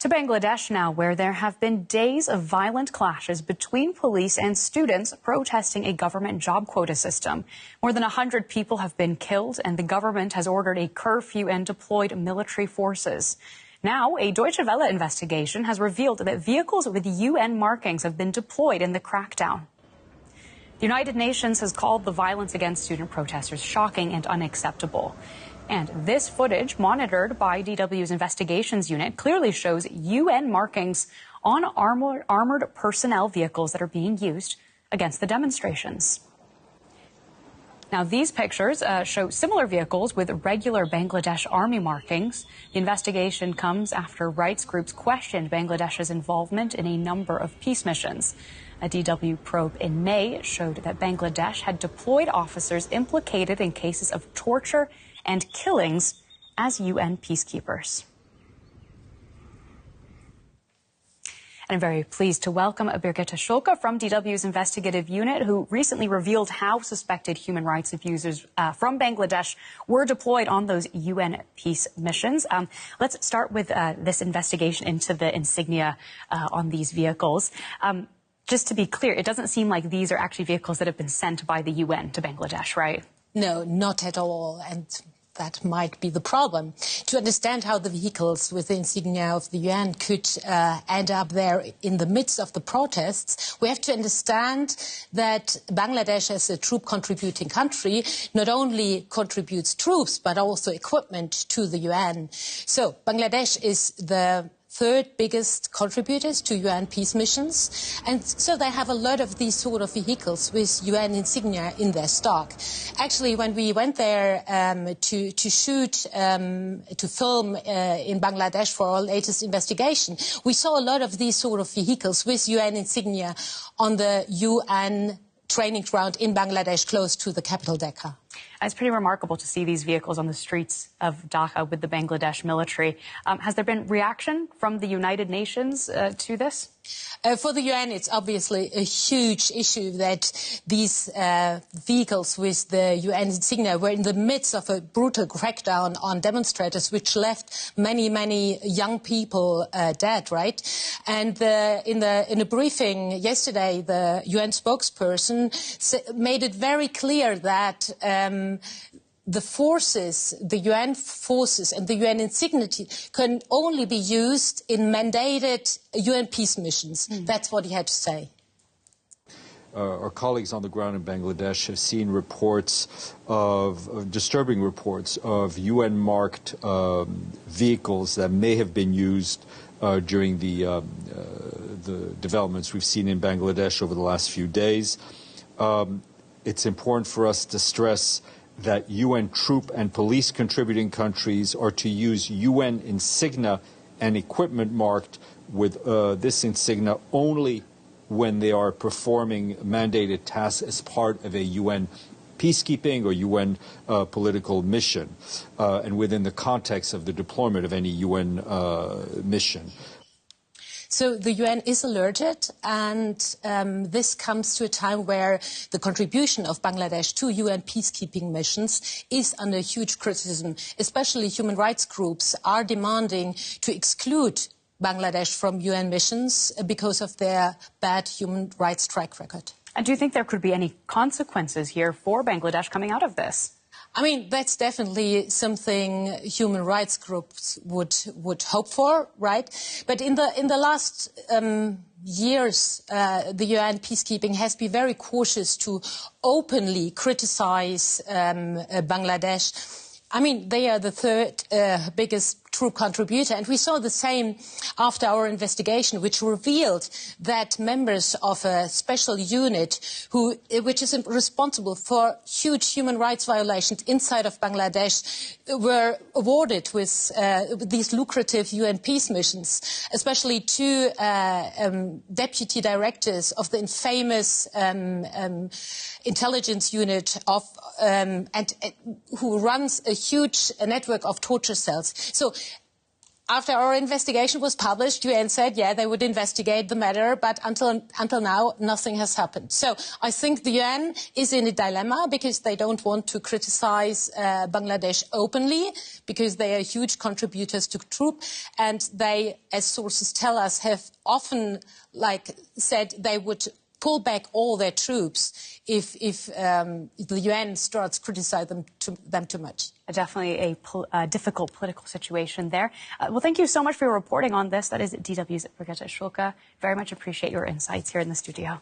To Bangladesh now, where there have been days of violent clashes between police and students protesting a government job quota system. More than 100 people have been killed, and the government has ordered a curfew and deployed military forces. Now, a Deutsche Welle investigation has revealed that vehicles with UN markings have been deployed in the crackdown. The United Nations has called the violence against student protesters shocking and unacceptable. And this footage, monitored by DW's investigations unit, clearly shows UN markings on armored personnel vehicles that are being used against the demonstrations. Now, these pictures show similar vehicles with regular Bangladesh army markings. The investigation comes after rights groups questioned Bangladesh's involvement in a number of peace missions. A DW probe in May showed that Bangladesh had deployed officers implicated in cases of torture and killings as UN peacekeepers. And I'm very pleased to welcome Birgitte Schulke from DW's investigative unit, who recently revealed how suspected human rights abusers from Bangladesh were deployed on those UN peace missions. Let's start with this investigation into the insignia on these vehicles. Just to be clear, it doesn't seem like these are actually vehicles that have been sent by the UN to Bangladesh, right? No, not at all. And that might be the problem. To understand how the vehicles with the insignia of the UN could end up there in the midst of the protests, we have to understand that Bangladesh, as a troop-contributing country, not only contributes troops, but also equipment to the UN. So Bangladesh is the third biggest contributors to UN peace missions, and so they have a lot of these sort of vehicles with UN insignia in their stock. Actually, when we went there to film in Bangladesh for our latest investigation, we saw a lot of these sort of vehicles with UN insignia on the UN training ground in Bangladesh, close to the capital Dhaka. It's pretty remarkable to see these vehicles on the streets of Dhaka with the Bangladesh military. Has there been reaction from the United Nations to this? For the UN, it's obviously a huge issue that these vehicles with the UN insignia were in the midst of a brutal crackdown on demonstrators, which left many, many young people dead, right? And in a briefing yesterday, the UN spokesperson made it very clear that the forces, the UN forces and the UN insignia can only be used in mandated UN peace missions. That's what he had to say. Our colleagues on the ground in Bangladesh have seen reports of disturbing reports of UN-marked vehicles that may have been used during the developments we've seen in Bangladesh over the last few days. It's important for us to stress that UN troop and police contributing countries are to use UN insignia and equipment marked with this insignia only when they are performing mandated tasks as part of a UN peacekeeping or UN political mission, and within the context of the deployment of any UN mission. So the UN is alerted, and this comes to a time where the contribution of Bangladesh to UN peacekeeping missions is under huge criticism. Especially human rights groups are demanding to exclude Bangladesh from UN missions because of their bad human rights track record. And do you think there could be any consequences here for Bangladesh coming out of this? I mean, that's definitely something human rights groups would hope for, right? But in the last years, the UN peacekeeping has been very cautious to openly criticize Bangladesh. I mean, they are the third biggest troop contributor, and we saw the same after our investigation, which revealed that members of a special unit which is responsible for huge human rights violations inside of Bangladesh were awarded with these lucrative UN peace missions, especially two deputy directors of the infamous intelligence unit of who runs a huge network of torture cells. So after our investigation was published, UN said, yeah, they would investigate the matter, but until now, nothing has happened. So I think the UN is in a dilemma because they don't want to criticize Bangladesh openly because they are huge contributors to troops, and they, as sources tell us, have often said they would pull back all their troops if the UN starts criticizing them too much. Definitely a difficult political situation there. Well, thank you so much for your reporting on this. That is DW's Brigitte Schulke. Very much appreciate your insights here in the studio.